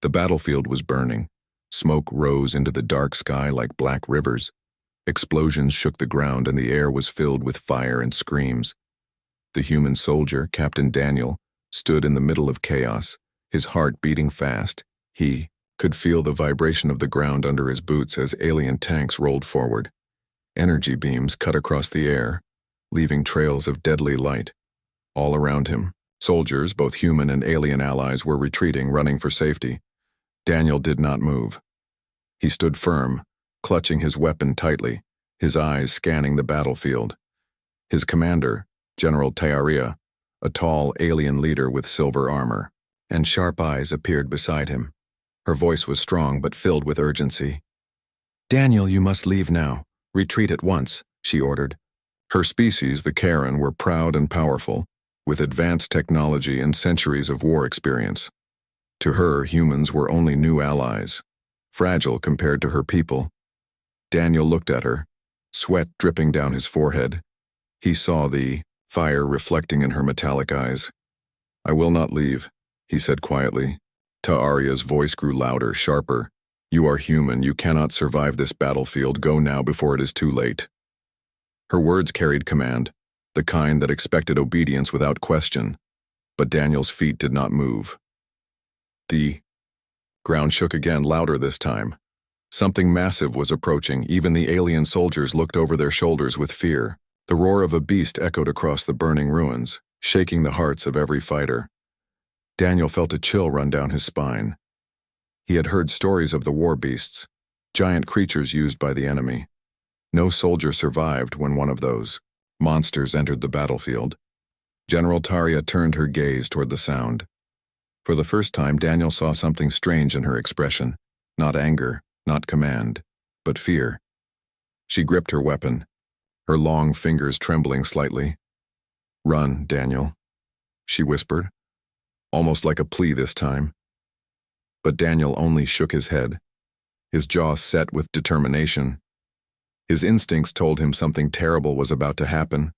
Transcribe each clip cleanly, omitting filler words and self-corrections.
The battlefield was burning. Smoke rose into the dark sky like black rivers. Explosions shook the ground and the air was filled with fire and screams. The human soldier, Captain Daniel, stood in the middle of chaos, his heart beating fast. He could feel the vibration of the ground under his boots as alien tanks rolled forward. Energy beams cut across the air, leaving trails of deadly light. All around him, soldiers, both human and alien allies, were retreating, running for safety. Daniel did not move. He stood firm, clutching his weapon tightly, his eyes scanning the battlefield. His commander, General Taria, a tall alien leader with silver armor and sharp eyes, appeared beside him. Her voice was strong but filled with urgency. "Daniel, you must leave now. Retreat at once," she ordered. Her species, the Karen, were proud and powerful, with advanced technology and centuries of war experience. To her, humans were only new allies, fragile compared to her people. Daniel looked at her, sweat dripping down his forehead. He saw the fire reflecting in her metallic eyes. "I will not leave," he said quietly. Ta'aria's voice grew louder, sharper. "You are human. You cannot survive this battlefield. Go now before it is too late." Her words carried command, the kind that expected obedience without question. But Daniel's feet did not move. The ground shook again, louder this time. Something massive was approaching. Even the alien soldiers looked over their shoulders with fear. The roar of a beast echoed across the burning ruins, shaking the hearts of every fighter. Daniel felt a chill run down his spine. He had heard stories of the war beasts, giant creatures used by the enemy. No soldier survived when one of those monsters entered the battlefield. General Taria turned her gaze toward the sound. For the first time, Daniel saw something strange in her expression. Not anger, not command, but fear. She gripped her weapon, her long fingers trembling slightly. "Run, Daniel," she whispered, almost like a plea this time. But Daniel only shook his head, his jaw set with determination. His instincts told him something terrible was about to happen,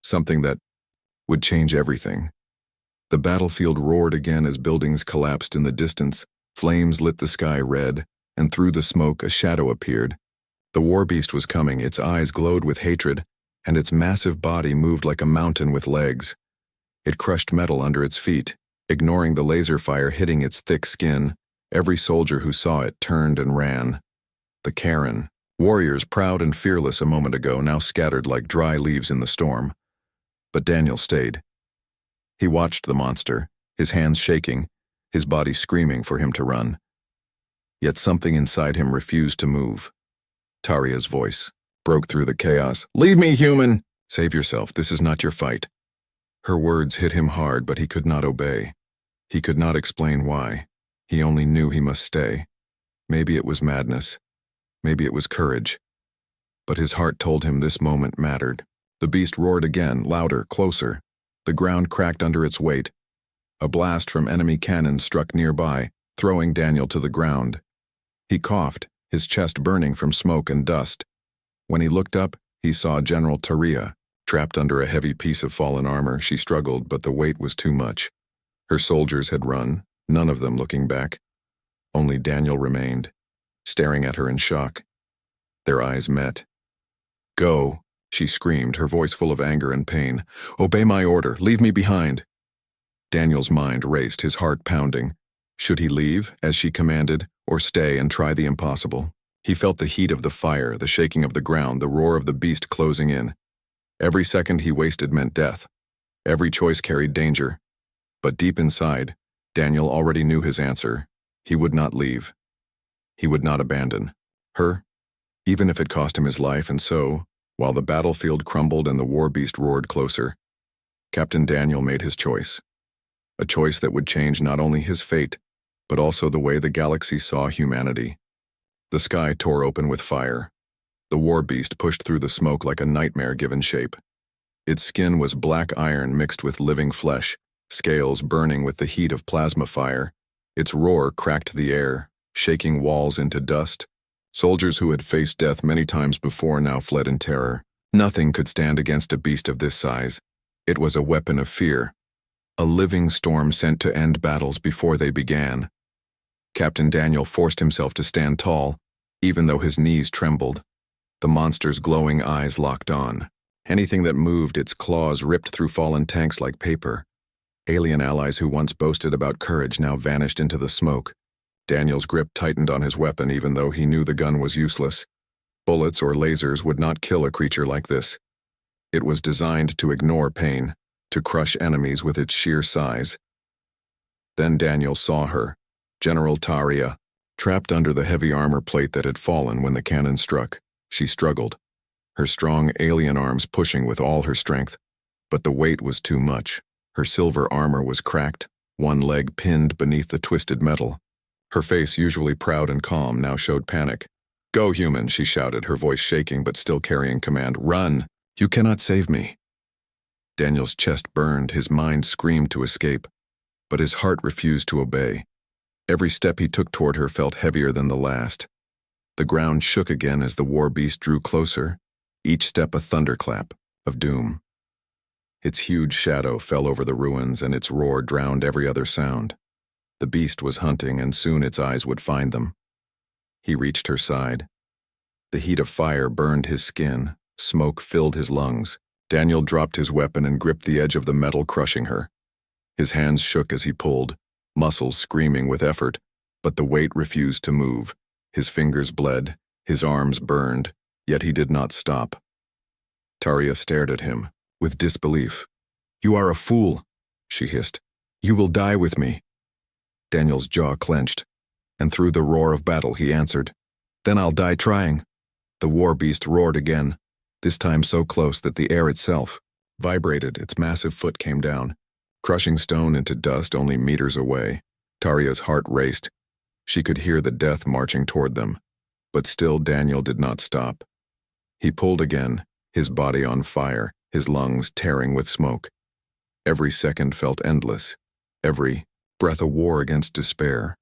something that would change everything. The battlefield roared again as buildings collapsed in the distance. Flames lit the sky red, and through the smoke a shadow appeared. The war beast was coming, its eyes glowed with hatred, and its massive body moved like a mountain with legs. It crushed metal under its feet, ignoring the laser fire hitting its thick skin. Every soldier who saw it turned and ran. The Karen, warriors proud and fearless a moment ago, now scattered like dry leaves in the storm. But Daniel stayed. He watched the monster, his hands shaking, his body screaming for him to run. Yet something inside him refused to move. Taria's voice broke through the chaos. "Leave me, human! Save yourself, this is not your fight." Her words hit him hard, but he could not obey. He could not explain why. He only knew he must stay. Maybe it was madness. Maybe it was courage. But his heart told him this moment mattered. The beast roared again, louder, closer. The ground cracked under its weight. A blast from enemy cannon struck nearby, throwing Daniel to the ground. He coughed, his chest burning from smoke and dust. When he looked up, he saw General Taria, trapped under a heavy piece of fallen armor. She struggled, but the weight was too much. Her soldiers had run, none of them looking back. Only Daniel remained, staring at her in shock. Their eyes met. "Go," she screamed, her voice full of anger and pain. "Obey my order. Leave me behind." Daniel's mind raced, his heart pounding. Should he leave, as she commanded, or stay and try the impossible? He felt the heat of the fire, the shaking of the ground, the roar of the beast closing in. Every second he wasted meant death. Every choice carried danger. But deep inside, Daniel already knew his answer. He would not leave. He would not abandon her, even if it cost him his life. And so, while the battlefield crumbled and the war beast roared closer, Captain Daniel made his choice. A choice that would change not only his fate, but also the way the galaxy saw humanity. The sky tore open with fire. The war beast pushed through the smoke like a nightmare given shape. Its skin was black iron mixed with living flesh, scales burning with the heat of plasma fire. Its roar cracked the air, shaking walls into dust. Soldiers who had faced death many times before now fled in terror. Nothing could stand against a beast of this size. It was a weapon of fear, a living storm sent to end battles before they began. Captain Daniel forced himself to stand tall, even though his knees trembled. The monster's glowing eyes locked on. Anything that moved, its claws ripped through fallen tanks like paper. Alien allies who once boasted about courage now vanished into the smoke. Daniel's grip tightened on his weapon even though he knew the gun was useless. Bullets or lasers would not kill a creature like this. It was designed to ignore pain, to crush enemies with its sheer size. Then Daniel saw her, General Taria, trapped under the heavy armor plate that had fallen when the cannon struck. She struggled, her strong alien arms pushing with all her strength. But the weight was too much. Her silver armor was cracked, one leg pinned beneath the twisted metal. Her face, usually proud and calm, now showed panic. "Go, human," she shouted, her voice shaking but still carrying command. "Run! You cannot save me." Daniel's chest burned, his mind screamed to escape, but his heart refused to obey. Every step he took toward her felt heavier than the last. The ground shook again as the war beast drew closer, each step a thunderclap of doom. Its huge shadow fell over the ruins and its roar drowned every other sound. The beast was hunting and soon its eyes would find them. He reached her side. The heat of fire burned his skin, smoke filled his lungs. Daniel dropped his weapon and gripped the edge of the metal, crushing her. His hands shook as he pulled, muscles screaming with effort, but the weight refused to move. His fingers bled, his arms burned, yet he did not stop. Taria stared at him, with disbelief. "You are a fool," she hissed. "You will die with me." Daniel's jaw clenched, and through the roar of battle he answered, "Then I'll die trying." The war beast roared again, this time so close that the air itself vibrated. Its massive foot came down, crushing stone into dust only meters away. Taria's heart raced. She could hear the death marching toward them, but still Daniel did not stop. He pulled again, his body on fire, his lungs tearing with smoke. Every second felt endless, every breath a war against despair.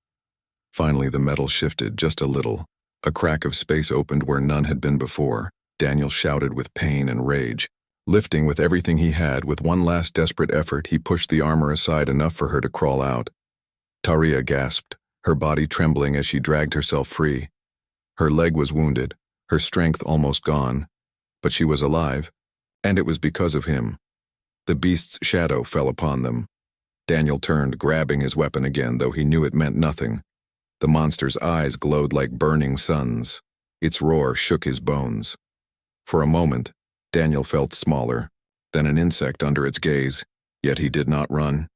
Finally, the metal shifted just a little. A crack of space opened where none had been before. Daniel shouted with pain and rage. Lifting with everything he had, with one last desperate effort, he pushed the armor aside enough for her to crawl out. Taria gasped, her body trembling as she dragged herself free. Her leg was wounded, her strength almost gone, but she was alive, and it was because of him. The beast's shadow fell upon them. Daniel turned, grabbing his weapon again, though he knew it meant nothing. The monster's eyes glowed like burning suns. Its roar shook his bones. For a moment, Daniel felt smaller, than an insect under its gaze, yet he did not run.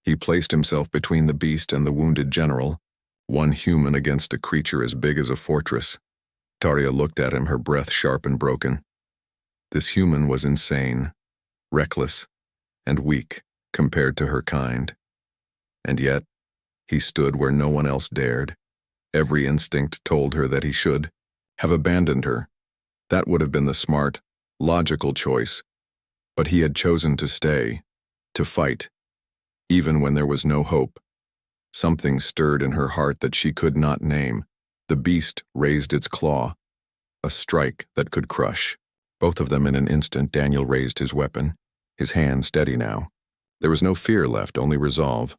He placed himself between the beast and the wounded general, one human against a creature as big as a fortress. Taria looked at him, her breath sharp and broken. This human was insane, reckless, and weak compared to her kind. And yet, he stood where no one else dared. Every instinct told her that he should have abandoned her. That would have been the smart, logical choice. But he had chosen to stay, to fight, even when there was no hope. Something stirred in her heart that she could not name. The beast raised its claw, a strike that could crush. Both of them in an instant. Daniel raised his weapon, his hand steady now. There was no fear left, only resolve.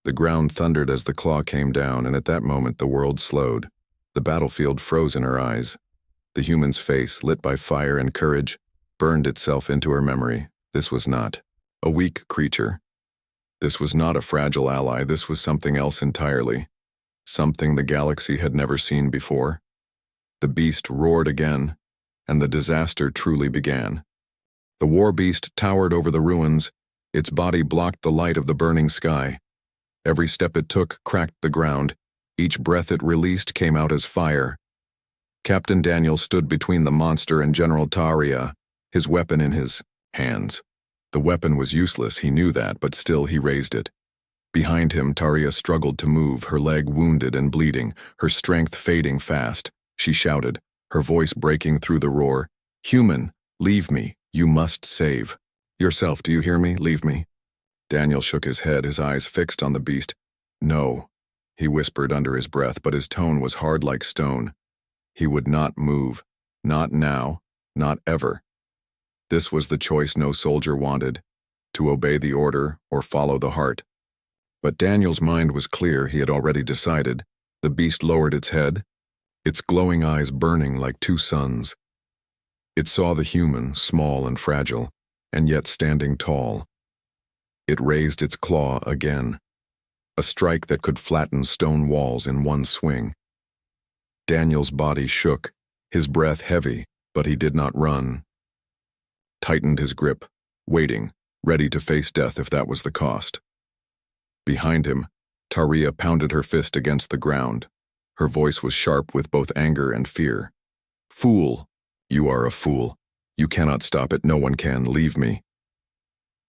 The ground thundered as the claw came down, and at that moment the world slowed. The battlefield froze in her eyes. The human's face, lit by fire and courage, burned itself into her memory. This was not a weak creature. This was not a fragile ally. This was something else entirely. Something the galaxy had never seen before. The beast roared again, and the disaster truly began. The war beast towered over the ruins. Its body blocked the light of the burning sky. Every step it took cracked the ground. Each breath it released came out as fire. Captain Daniel stood between the monster and General Taria, his weapon in his hands. The weapon was useless, he knew that, but still he raised it. Behind him, Taria struggled to move, her leg wounded and bleeding, her strength fading fast. She shouted, her voice breaking through the roar. "Human, leave me. You must save yourself. Do you hear me? Leave me." Daniel shook his head, his eyes fixed on the beast. "No," he whispered under his breath, but his tone was hard like stone. He would not move. Not now. Not ever. This was the choice no soldier wanted, to obey the order or follow the heart. But Daniel's mind was clear. He had already decided. The beast lowered its head, its glowing eyes burning like two suns. It saw the human, small and fragile, and yet standing tall. It raised its claw again, a strike that could flatten stone walls in one swing. Daniel's body shook, his breath heavy, but he did not run. Tightened his grip, waiting, ready to face death if that was the cost. Behind him, Taria pounded her fist against the ground. Her voice was sharp with both anger and fear. "Fool! You are a fool. You cannot stop it, no one can, leave me."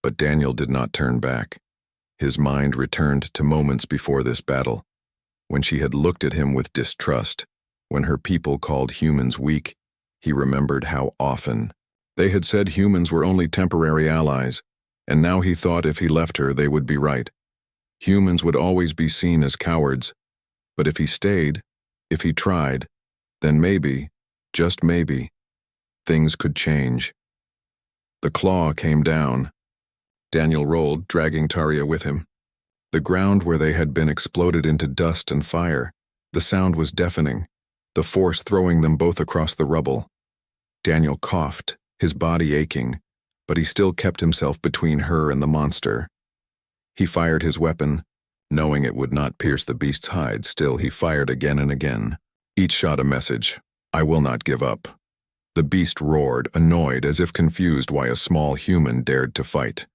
But Daniel did not turn back. His mind returned to moments before this battle, when she had looked at him with distrust, when her people called humans weak. He remembered how often they had said humans were only temporary allies, and now he thought if he left her they would be right. Humans would always be seen as cowards, but if he stayed, if he tried, then maybe, just maybe, things could change. The claw came down. Daniel rolled, dragging Taria with him. The ground where they had been exploded into dust and fire. The sound was deafening, the force throwing them both across the rubble. Daniel coughed, his body aching, but he still kept himself between her and the monster. He fired his weapon, knowing it would not pierce the beast's hide. Still, he fired again and again. Each shot a message: "I will not give up." The beast roared, annoyed, as if confused why a small human dared to fight.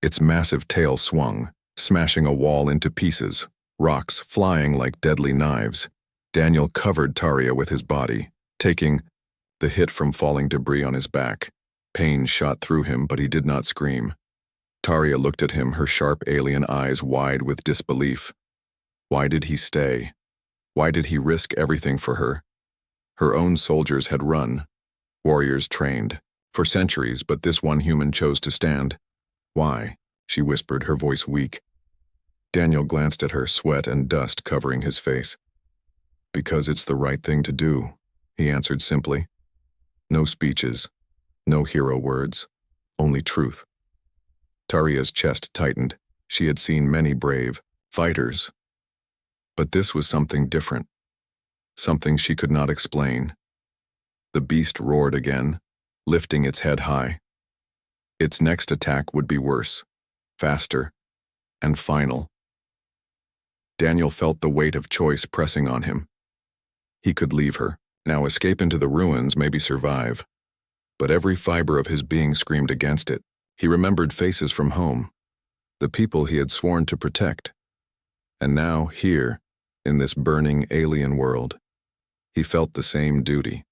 Its massive tail swung, smashing a wall into pieces, rocks flying like deadly knives. Daniel covered Taria with his body, taking the hit from falling debris on his back. Pain shot through him, but he did not scream. Taria looked at him, her sharp alien eyes wide with disbelief. Why did he stay? Why did he risk everything for her? Her own soldiers had run, warriors trained, for centuries, but this one human chose to stand. "Why?" she whispered, her voice weak. Daniel glanced at her, sweat and dust covering his face. "Because it's the right thing to do," he answered simply. No speeches, no hero words, only truth. Taria's chest tightened. She had seen many brave fighters, but this was something different, something she could not explain. The beast roared again, lifting its head high. Its next attack would be worse, faster, and final. Daniel felt the weight of choice pressing on him. He could leave her, now escape into the ruins, maybe survive. But every fiber of his being screamed against it. He remembered faces from home, the people he had sworn to protect. And now, here, in this burning alien world, he felt the same duty.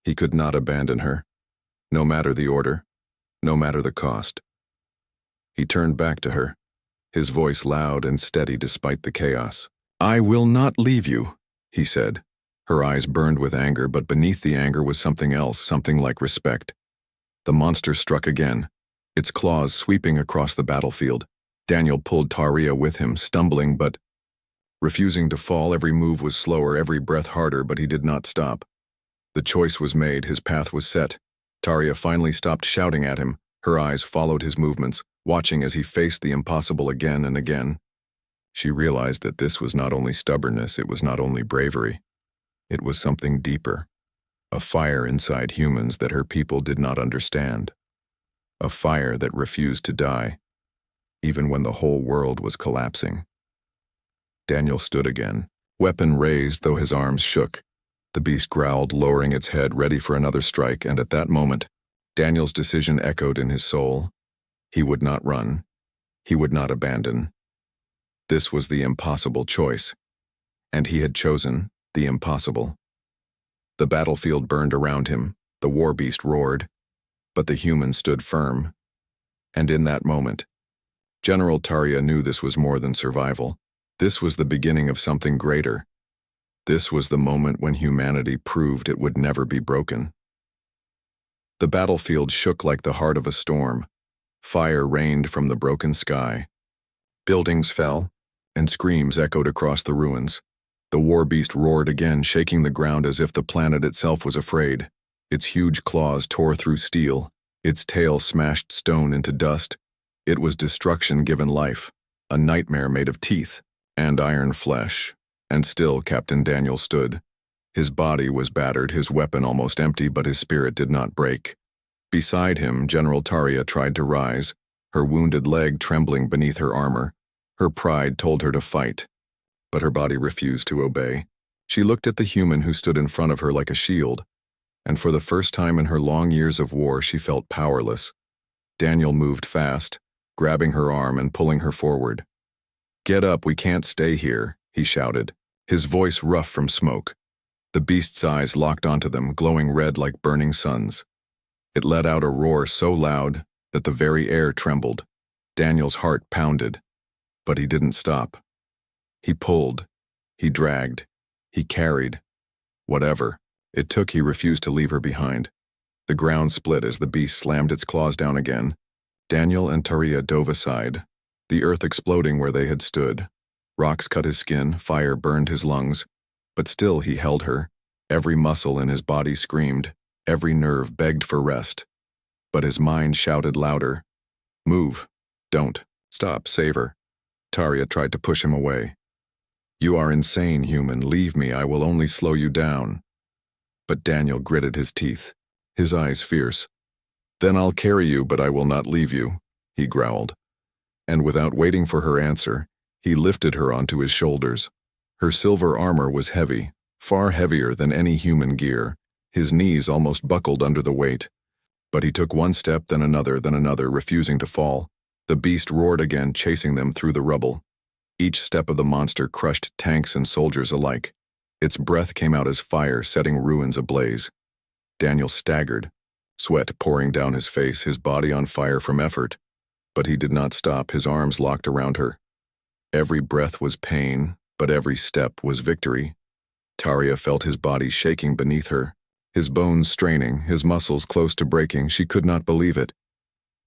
He could not abandon her, no matter the order, no matter the cost. He turned back to her, his voice loud and steady despite the chaos. "I will not leave you," he said. Her eyes burned with anger, but beneath the anger was something else, something like respect. The monster struck again, its claws sweeping across the battlefield. Daniel pulled Taria with him, stumbling but refusing to fall. Every move was slower, every breath harder, but he did not stop. The choice was made, his path was set. Taria finally stopped shouting at him. Her eyes followed his movements, watching as he faced the impossible again and again. She realized that this was not only stubbornness, it was not only bravery. It was something deeper, a fire inside humans that her people did not understand. A fire that refused to die, even when the whole world was collapsing. Daniel stood again, weapon raised though his arms shook. The beast growled, lowering its head, ready for another strike, and at that moment, Daniel's decision echoed in his soul. He would not run. He would not abandon. This was the impossible choice, and he had chosen the impossible. The battlefield burned around him, the war beast roared, but the human stood firm. And in that moment, General Taria knew this was more than survival. This was the beginning of something greater. This was the moment when humanity proved it would never be broken. The battlefield shook like the heart of a storm. Fire rained from the broken sky. Buildings fell, and screams echoed across the ruins. The war beast roared again, shaking the ground as if the planet itself was afraid. Its huge claws tore through steel. Its tail smashed stone into dust. It was destruction given life. a nightmare made of teeth and iron flesh, and still Captain Daniel stood. His body was battered, his weapon almost empty, but his spirit did not break. Beside him, General Taria tried to rise, her wounded leg trembling beneath her armor. Her pride told her to fight, but her body refused to obey. She looked at the human who stood in front of her like a shield, and for the first time in her long years of war, she felt powerless. Daniel moved fast, grabbing her arm and pulling her forward. "Get up, we can't stay here," he shouted, his voice rough from smoke. The beast's eyes locked onto them, glowing red like burning suns. It let out a roar so loud that the very air trembled. Daniel's heart pounded, but he didn't stop. He pulled, he dragged, he carried. Whatever it took, he refused to leave her behind. The ground split as the beast slammed its claws down again. Daniel and Taria dove aside, the earth exploding where they had stood. Rocks cut his skin, fire burned his lungs, but still he held her. Every muscle in his body screamed, every nerve begged for rest. But his mind shouted louder. "Move. Don't. Stop. Save her." Taria tried to push him away. "You are insane, human. Leave me. I will only slow you down." But Daniel gritted his teeth, his eyes fierce. "Then I'll carry you, but I will not leave you," he growled. And without waiting for her answer, he lifted her onto his shoulders. Her silver armor was heavy, far heavier than any human gear. His knees almost buckled under the weight. But he took one step, then another, refusing to fall. The beast roared again, chasing them through the rubble. Each step of the monster crushed tanks and soldiers alike. Its breath came out as fire, setting ruins ablaze. Daniel staggered, sweat pouring down his face, his body on fire from effort. But he did not stop, his arms locked around her. Every breath was pain, but every step was victory. Taria felt his body shaking beneath her, his bones straining, his muscles close to breaking. She could not believe it.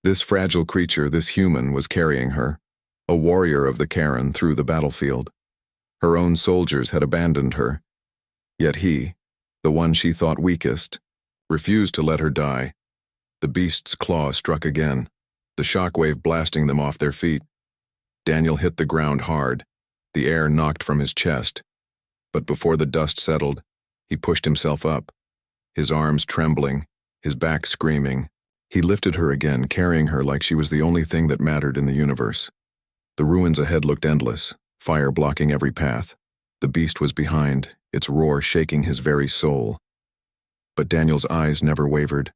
This fragile creature, this human, was carrying her, a warrior of the Karen, through the battlefield. Her own soldiers had abandoned her. Yet he, the one she thought weakest, refused to let her die. The beast's claw struck again, the shockwave blasting them off their feet. Daniel hit the ground hard, the air knocked from his chest. But before the dust settled, he pushed himself up, his arms trembling, his back screaming. He lifted her again, carrying her like she was the only thing that mattered in the universe. The ruins ahead looked endless, fire blocking every path. The beast was behind, its roar shaking his very soul. But Daniel's eyes never wavered.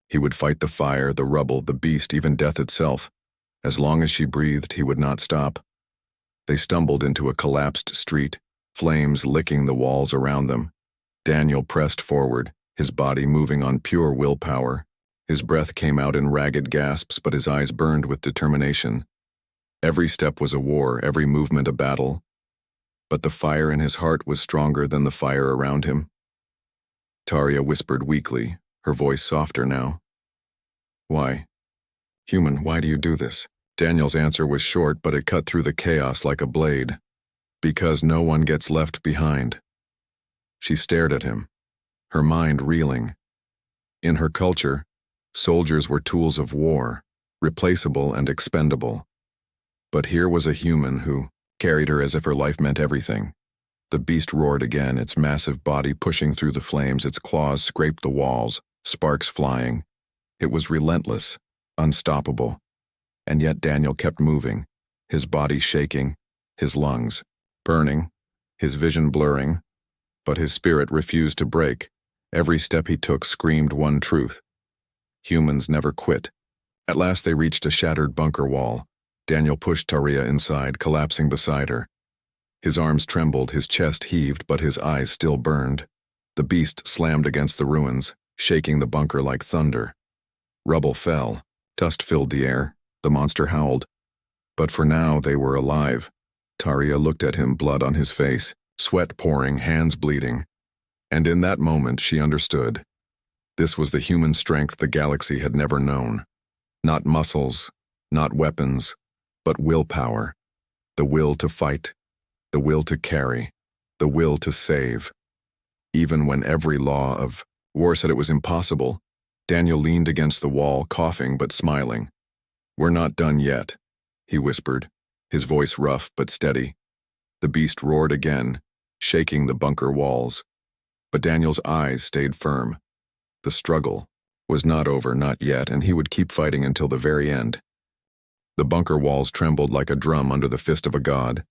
He would fight the fire, the rubble, the beast, even death itself. As long as she breathed, he would not stop. They stumbled into a collapsed street, flames licking the walls around them. Daniel pressed forward, his body moving on pure willpower. His breath came out in ragged gasps, but his eyes burned with determination. Every step was a war, every movement a battle. But the fire in his heart was stronger than the fire around him. Taria whispered weakly, her voice softer now. "Why? Human, why do you do this?" Daniel's answer was short, but it cut through the chaos like a blade. "Because no one gets left behind." She stared at him, her mind reeling. In her culture, soldiers were tools of war, replaceable and expendable. But here was a human who carried her as if her life meant everything. The beast roared again, its massive body pushing through the flames, its claws scraped the walls, sparks flying. It was relentless, unstoppable. And yet Daniel kept moving, his body shaking, his lungs burning, his vision blurring. But his spirit refused to break. Every step he took screamed one truth. Humans never quit. At last they reached a shattered bunker wall. Daniel pushed Taria inside, collapsing beside her. His arms trembled, his chest heaved, but his eyes still burned. The beast slammed against the ruins, shaking the bunker like thunder. Rubble fell, dust filled the air, the monster howled. But for now they were alive. Taria looked at him, blood on his face, sweat pouring, hands bleeding. And in that moment she understood. This was the human strength the galaxy had never known. Not muscles, not weapons, but willpower. The will to fight, the will to carry, the will to save. Even when every law of war said it was impossible, Daniel leaned against the wall, coughing but smiling. "We're not done yet," he whispered, his voice rough but steady. The beast roared again, shaking the bunker walls. But Daniel's eyes stayed firm. The struggle was not over, not yet, and he would keep fighting until the very end. The bunker walls trembled like a drum under the fist of a god.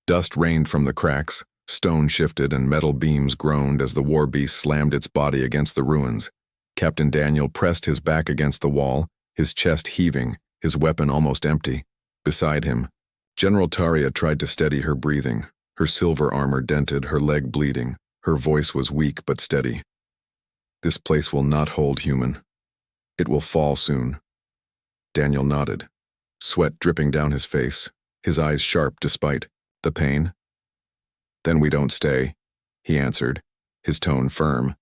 Dust rained from the cracks, stone shifted, and metal beams groaned as the war beast slammed its body against the ruins. Captain Daniel pressed his back against the wall, his chest heaving, his weapon almost empty. Beside him, General Taria tried to steady her breathing, her silver armor dented, her leg bleeding. Her voice was weak but steady. "This place will not hold, human. It will fall soon." Daniel nodded, sweat dripping down his face, his eyes sharp despite the pain. "Then we don't stay," he answered, his tone firm.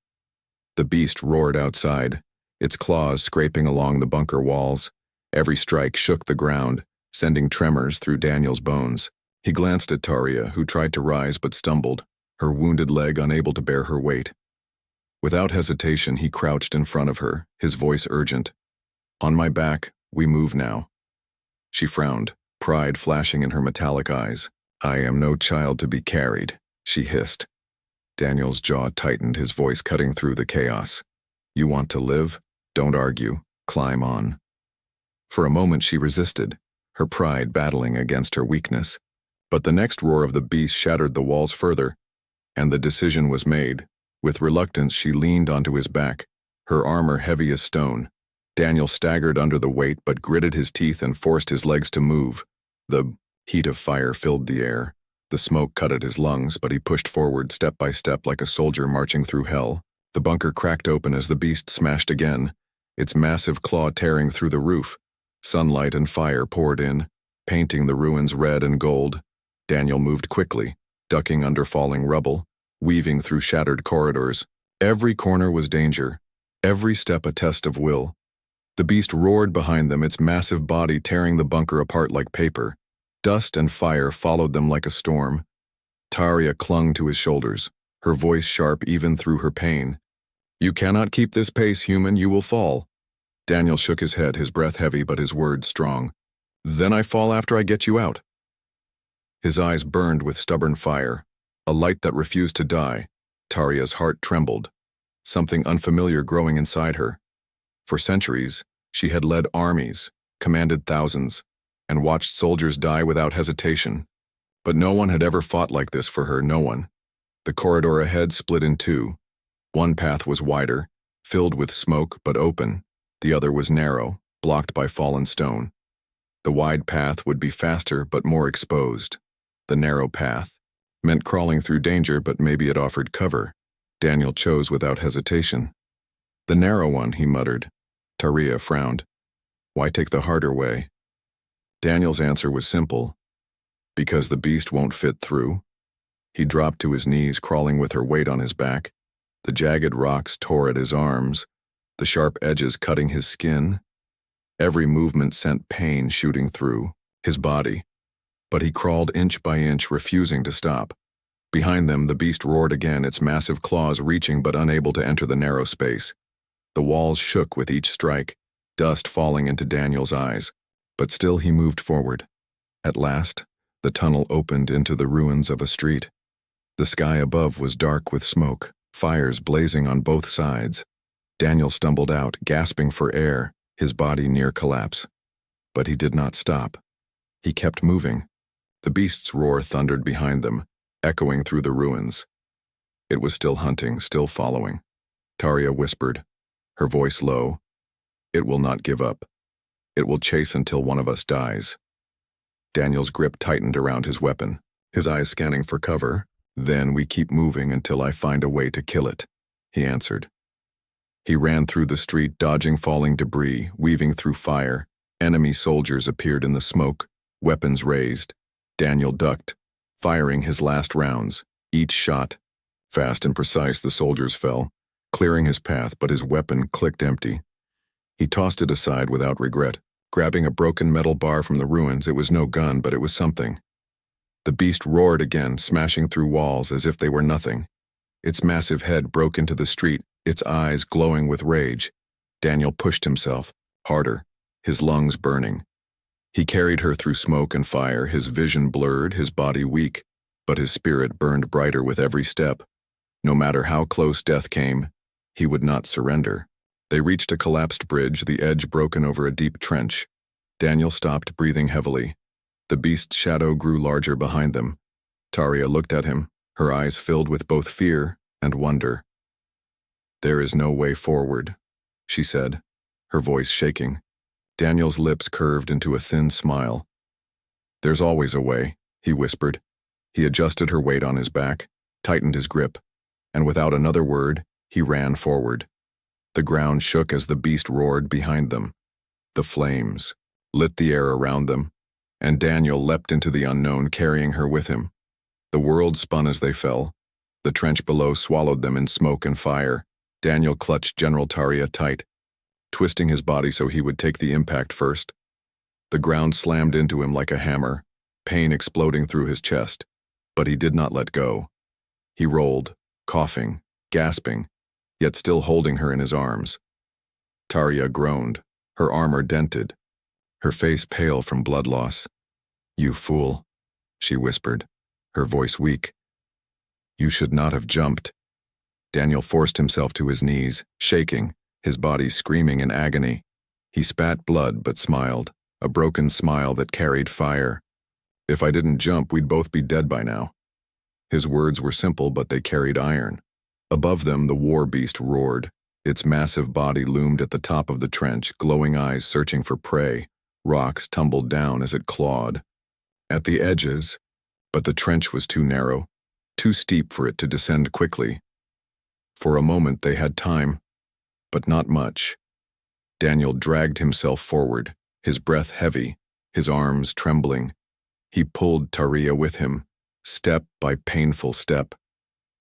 The beast roared outside, its claws scraping along the bunker walls. Every strike shook the ground, sending tremors through Daniel's bones. He glanced at Taria, who tried to rise but stumbled, her wounded leg unable to bear her weight. Without hesitation, he crouched in front of her, his voice urgent. "On my back, we move now." She frowned, pride flashing in her metallic eyes. "I am no child to be carried," she hissed. Daniel's jaw tightened, his voice cutting through the chaos. "You want to live? Don't argue. Climb on." For a moment she resisted, her pride battling against her weakness. But the next roar of the beast shattered the walls further, and the decision was made. With reluctance, she leaned onto his back, her armor heavy as stone. Daniel staggered under the weight but gritted his teeth and forced his legs to move. The heat of fire filled the air. The smoke cut at his lungs, but he pushed forward step by step like a soldier marching through hell. The bunker cracked open as the beast smashed again, its massive claw tearing through the roof. Sunlight and fire poured in, painting the ruins red and gold. Daniel moved quickly, ducking under falling rubble, weaving through shattered corridors. Every corner was danger, every step a test of will. The beast roared behind them, its massive body tearing the bunker apart like paper. Dust and fire followed them like a storm. Taria clung to his shoulders, her voice sharp even through her pain. "You cannot keep this pace, human, you will fall." Daniel shook his head, his breath heavy but his words strong. "Then I fall after I get you out." His eyes burned with stubborn fire, a light that refused to die. Taria's heart trembled, something unfamiliar growing inside her. For centuries, she had led armies, commanded thousands, and watched soldiers die without hesitation. But no one had ever fought like this for her, no one. The corridor ahead split in two. One path was wider, filled with smoke but open. The other was narrow, blocked by fallen stone. The wide path would be faster but more exposed. The narrow path meant crawling through danger, but maybe it offered cover. Daniel chose without hesitation. "The narrow one," he muttered. Taria frowned. "Why take the harder way?" Daniel's answer was simple. "Because the beast won't fit through." He dropped to his knees, crawling with her weight on his back. The jagged rocks tore at his arms, the sharp edges cutting his skin. Every movement sent pain shooting through his body. But he crawled inch by inch, refusing to stop. Behind them, the beast roared again, its massive claws reaching but unable to enter the narrow space. The walls shook with each strike, dust falling into Daniel's eyes. But still he moved forward. At last, the tunnel opened into the ruins of a street. The sky above was dark with smoke, fires blazing on both sides. Daniel stumbled out, gasping for air, his body near collapse. But he did not stop. He kept moving. The beast's roar thundered behind them, echoing through the ruins. It was still hunting, still following. Taria whispered, her voice low, "It will not give up. It will chase until one of us dies." Daniel's grip tightened around his weapon, his eyes scanning for cover. "Then we keep moving until I find a way to kill it," he answered. He ran through the street, dodging falling debris, weaving through fire. Enemy soldiers appeared in the smoke, weapons raised. Daniel ducked, firing his last rounds. Each shot, fast and precise, the soldiers fell, clearing his path, but his weapon clicked empty. He tossed it aside without regret, grabbing a broken metal bar from the ruins. It was no gun, but it was something. The beast roared again, smashing through walls as if they were nothing. Its massive head broke into the street, its eyes glowing with rage. Daniel pushed himself, harder, his lungs burning. He carried her through smoke and fire, his vision blurred, his body weak, but his spirit burned brighter with every step. No matter how close death came, he would not surrender. They reached a collapsed bridge, the edge broken over a deep trench. Daniel stopped, breathing heavily. The beast's shadow grew larger behind them. Taria looked at him, her eyes filled with both fear and wonder. "There is no way forward," she said, her voice shaking. Daniel's lips curved into a thin smile. "There's always a way," he whispered. He adjusted her weight on his back, tightened his grip, and without another word, he ran forward. The ground shook as the beast roared behind them. The flames lit the air around them, and Daniel leapt into the unknown, carrying her with him. The world spun as they fell. The trench below swallowed them in smoke and fire. Daniel clutched General Taria tight, twisting his body so he would take the impact first. The ground slammed into him like a hammer, pain exploding through his chest, but he did not let go. He rolled, coughing, gasping, yet still holding her in his arms. Taria groaned, her armor dented, her face pale from blood loss. "You fool," she whispered, her voice weak. "You should not have jumped." Daniel forced himself to his knees, shaking, his body screaming in agony. He spat blood but smiled, a broken smile that carried fire. "If I didn't jump, we'd both be dead by now." His words were simple, but they carried iron. Above them, the war beast roared. Its massive body loomed at the top of the trench, glowing eyes searching for prey. Rocks tumbled down as it clawed at the edges, but the trench was too narrow, too steep for it to descend quickly. For a moment they had time, but not much. Daniel dragged himself forward, his breath heavy, his arms trembling. He pulled Taria with him, step by painful step.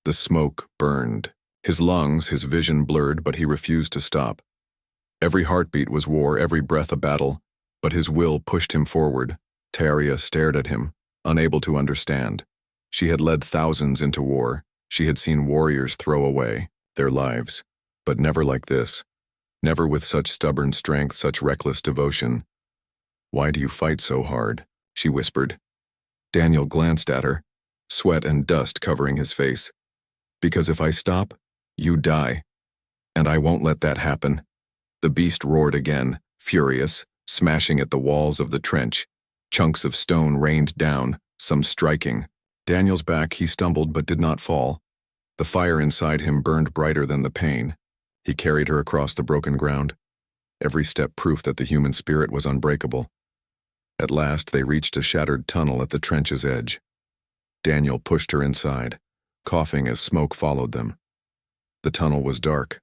The smoke burned. His lungs, his vision blurred, but he refused to stop. Every heartbeat was war, every breath a battle, but his will pushed him forward. Taria stared at him, unable to understand. She had led thousands into war. She had seen warriors throw away their lives, but never like this. Never with such stubborn strength, such reckless devotion. "Why do you fight so hard?" she whispered. Daniel glanced at her, sweat and dust covering his face. "Because if I stop, you die, and I won't let that happen." The beast roared again, furious, smashing at the walls of the trench. Chunks of stone rained down, some striking. Daniel's back, he stumbled but did not fall. The fire inside him burned brighter than the pain. He carried her across the broken ground, every step proof that the human spirit was unbreakable. At last they reached a shattered tunnel at the trench's edge. Daniel pushed her inside, coughing as smoke followed them. The tunnel was dark,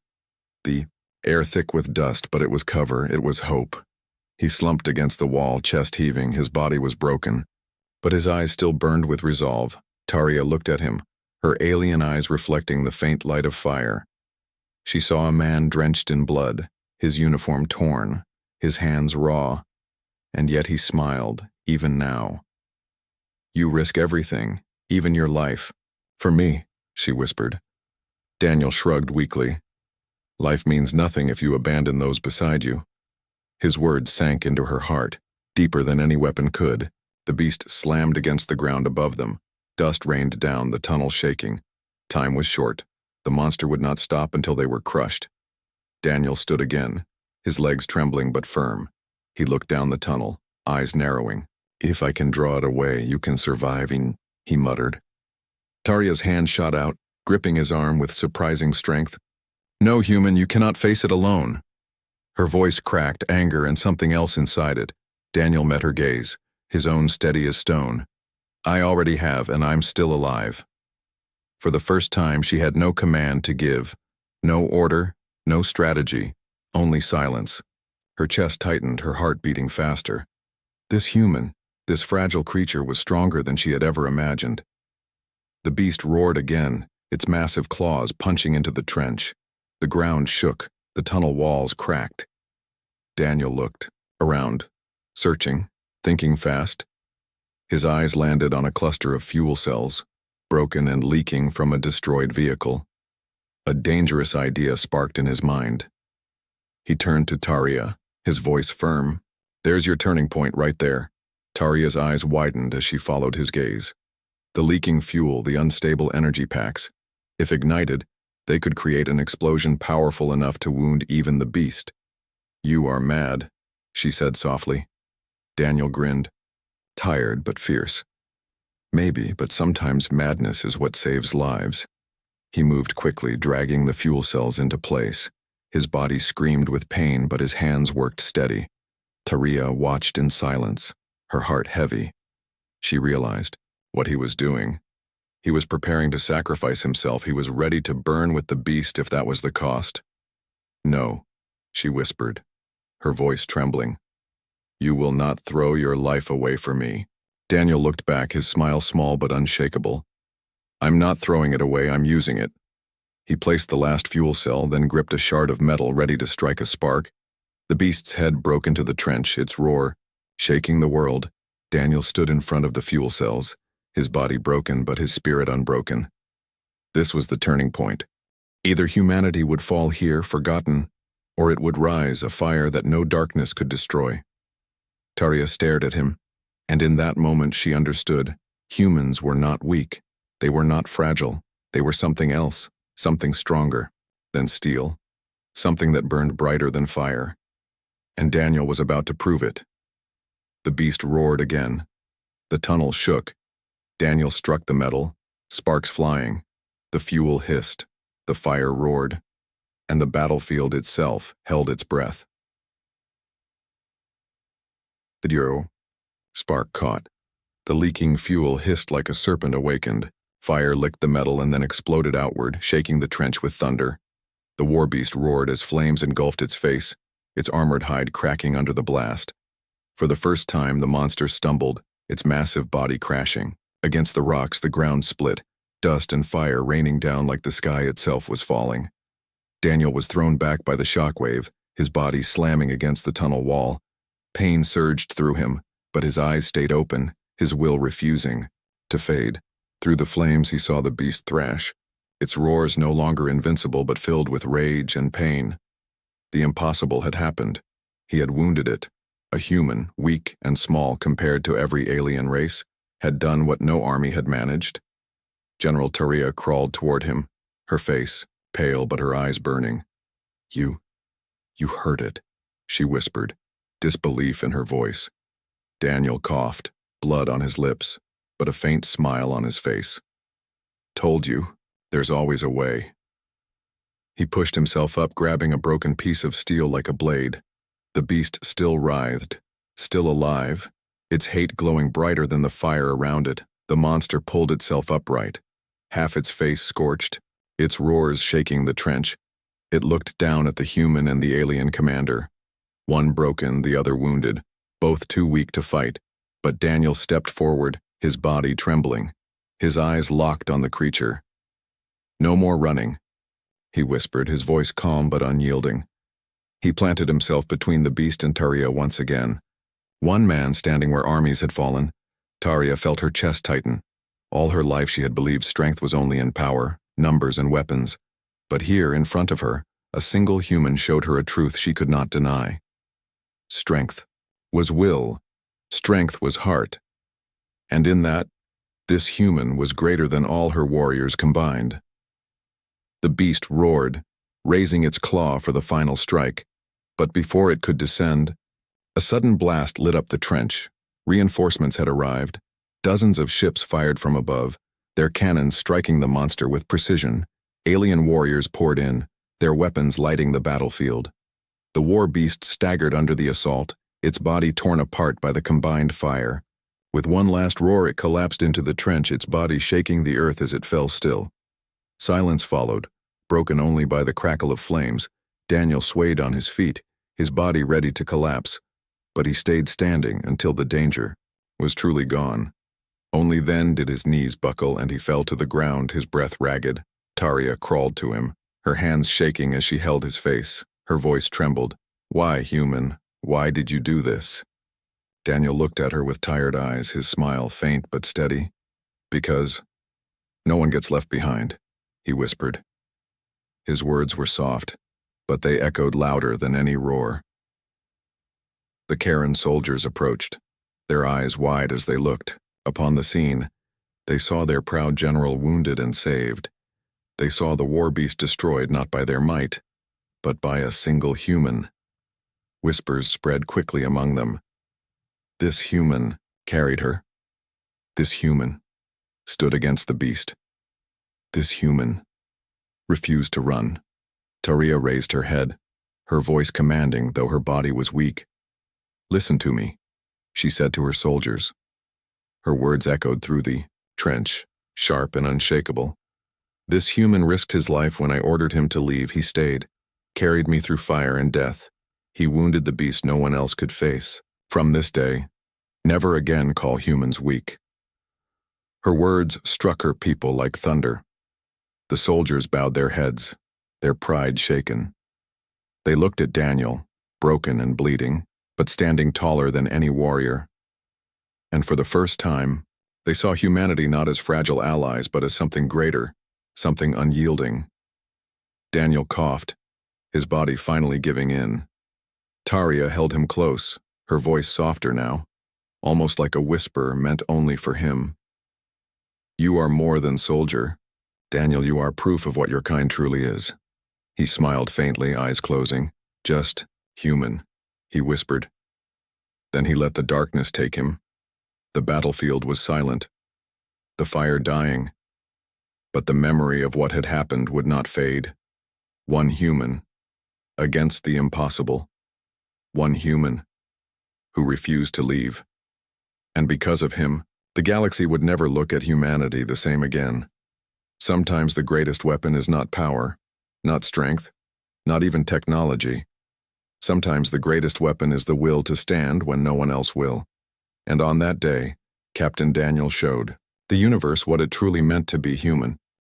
the air thick with dust, but it was cover, it was hope. He slumped against the wall, chest heaving, his body was broken, but his eyes still burned with resolve. Taria looked at him, her alien eyes reflecting the faint light of fire. She saw a man drenched in blood, his uniform torn, his hands raw, and yet he smiled, even now. "You risk everything, even your life. For me," she whispered. Daniel shrugged weakly. "Life means nothing if you abandon those beside you." His words sank into her heart, deeper than any weapon could. The beast slammed against the ground above them. Dust rained down, the tunnel shaking. Time was short. The monster would not stop until they were crushed. Daniel stood again, his legs trembling but firm. He looked down the tunnel, eyes narrowing. "If I can draw it away, you can survive," he muttered. Taria's hand shot out, gripping his arm with surprising strength. "No, human, you cannot face it alone." Her voice cracked, anger and something else inside it. Daniel met her gaze, his own steady as stone. "I already have, and I'm still alive." For the first time, she had no command to give, no order, no strategy, only silence. Her chest tightened, her heart beating faster. This human, this fragile creature was stronger than she had ever imagined. The beast roared again, its massive claws punching into the trench. The ground shook, the tunnel walls cracked. Daniel looked around, searching, thinking fast. His eyes landed on a cluster of fuel cells, broken and leaking from a destroyed vehicle. A dangerous idea sparked in his mind. He turned to Taria, his voice firm. There's your turning point right there. Taria's eyes widened as she followed his gaze. The leaking fuel, the unstable energy packs. If ignited, they could create an explosion powerful enough to wound even the beast. You are mad, she said softly. Daniel grinned. Tired but fierce. Maybe, but sometimes madness is what saves lives. He moved quickly, dragging the fuel cells into place. His body screamed with pain, but his hands worked steady. Taria watched in silence, her heart heavy. She realized what he was doing. He was preparing to sacrifice himself. He was ready to burn with the beast if that was the cost. No, she whispered, her voice trembling. You will not throw your life away for me. Daniel looked back, his smile small but unshakable. I'm not throwing it away, I'm using it. He placed the last fuel cell, then gripped a shard of metal ready to strike a spark. The beast's head broke into the trench, its roar shaking the world. Daniel stood in front of the fuel cells, his body broken but his spirit unbroken. This was the turning point. Either humanity would fall here, forgotten, or it would rise, a fire that no darkness could destroy. Taria stared at him, and in that moment she understood. Humans were not weak. They were not fragile. They were something else, something stronger than steel, something that burned brighter than fire. And Daniel was about to prove it. The beast roared again. The tunnel shook. Daniel struck the metal, sparks flying. The fuel hissed, the fire roared, and the battlefield itself held its breath. The Euro spark caught. The leaking fuel hissed like a serpent awakened. Fire licked the metal and then exploded outward, shaking the trench with thunder. The war beast roared as flames engulfed its face, its armored hide cracking under the blast. For the first time, the monster stumbled, its massive body crashing. Against the rocks, the ground split, dust and fire raining down like the sky itself was falling. Daniel was thrown back by the shockwave, his body slamming against the tunnel wall. Pain surged through him, but his eyes stayed open, his will refusing to fade. Through the flames he saw the beast thrash, its roars no longer invincible but filled with rage and pain. The impossible had happened. He had wounded it. A human, weak and small compared to every alien race, had done what no army had managed. General Taria crawled toward him, her face pale but her eyes burning. You heard it, she whispered, disbelief in her voice. Daniel coughed, blood on his lips, but a faint smile on his face. Told you, there's always a way. He pushed himself up, grabbing a broken piece of steel like a blade. The beast still writhed, still alive, its hate glowing brighter than the fire around it. The monster pulled itself upright, half its face scorched, its roars shaking the trench. It looked down at the human and the alien commander. One broken, the other wounded, both too weak to fight. But Daniel stepped forward, his body trembling, his eyes locked on the creature. No more running, he whispered, his voice calm but unyielding. He planted himself between the beast and Taria once again. One man standing where armies had fallen. Taria felt her chest tighten. All her life she had believed strength was only in power, numbers and weapons. But here, in front of her, a single human showed her a truth she could not deny. Strength was will. Strength was heart. And in that, this human was greater than all her warriors combined. The beast roared, raising its claw for the final strike. But before it could descend, a sudden blast lit up the trench. Reinforcements had arrived. Dozens of ships fired from above, their cannons striking the monster with precision. Alien warriors poured in, their weapons lighting the battlefield. The war beast staggered under the assault, its body torn apart by the combined fire. With one last roar, it collapsed into the trench, its body shaking the earth as it fell still. Silence followed, broken only by the crackle of flames. Daniel swayed on his feet, his body ready to collapse, but he stayed standing until the danger was truly gone. Only then did his knees buckle and he fell to the ground, his breath ragged. Taria crawled to him, her hands shaking as she held his face. Her voice trembled. Why, human? Why did you do this? Daniel looked at her with tired eyes, his smile faint but steady. Because no one gets left behind, he whispered. His words were soft, but they echoed louder than any roar. The Karen soldiers approached, their eyes wide as they looked. Upon the scene, they saw their proud general wounded and saved. They saw the war beast destroyed not by their might, but by a single human. Whispers spread quickly among them. This human carried her. This human stood against the beast. This human refused to run. Taria raised her head, her voice commanding though her body was weak. "Listen to me," she said to her soldiers. Her words echoed through the trench, sharp and unshakable. "This human risked his life when I ordered him to leave. He stayed, carried me through fire and death. He wounded the beast no one else could face. From this day, never again call humans weak." Her words struck her people like thunder. The soldiers bowed their heads, their pride shaken. They looked at Daniel, broken and bleeding, but standing taller than any warrior. And for the first time, they saw humanity not as fragile allies but as something greater, something unyielding. Daniel coughed, his body finally giving in. Taria held him close, her voice softer now, almost like a whisper meant only for him. "You are more than soldier. Daniel, you are proof of what your kind truly is." He smiled faintly, eyes closing. "Just human," he whispered. Then he let the darkness take him. The battlefield was silent, the fire dying, but the memory of what had happened would not fade. One human, against the impossible. One human, who refused to leave. And because of him, the galaxy would never look at humanity the same again. Sometimes the greatest weapon is not power, not strength, not even technology. Sometimes the greatest weapon is the will to stand when no one else will. And on that day, Captain Daniel showed the universe what it truly meant to be human.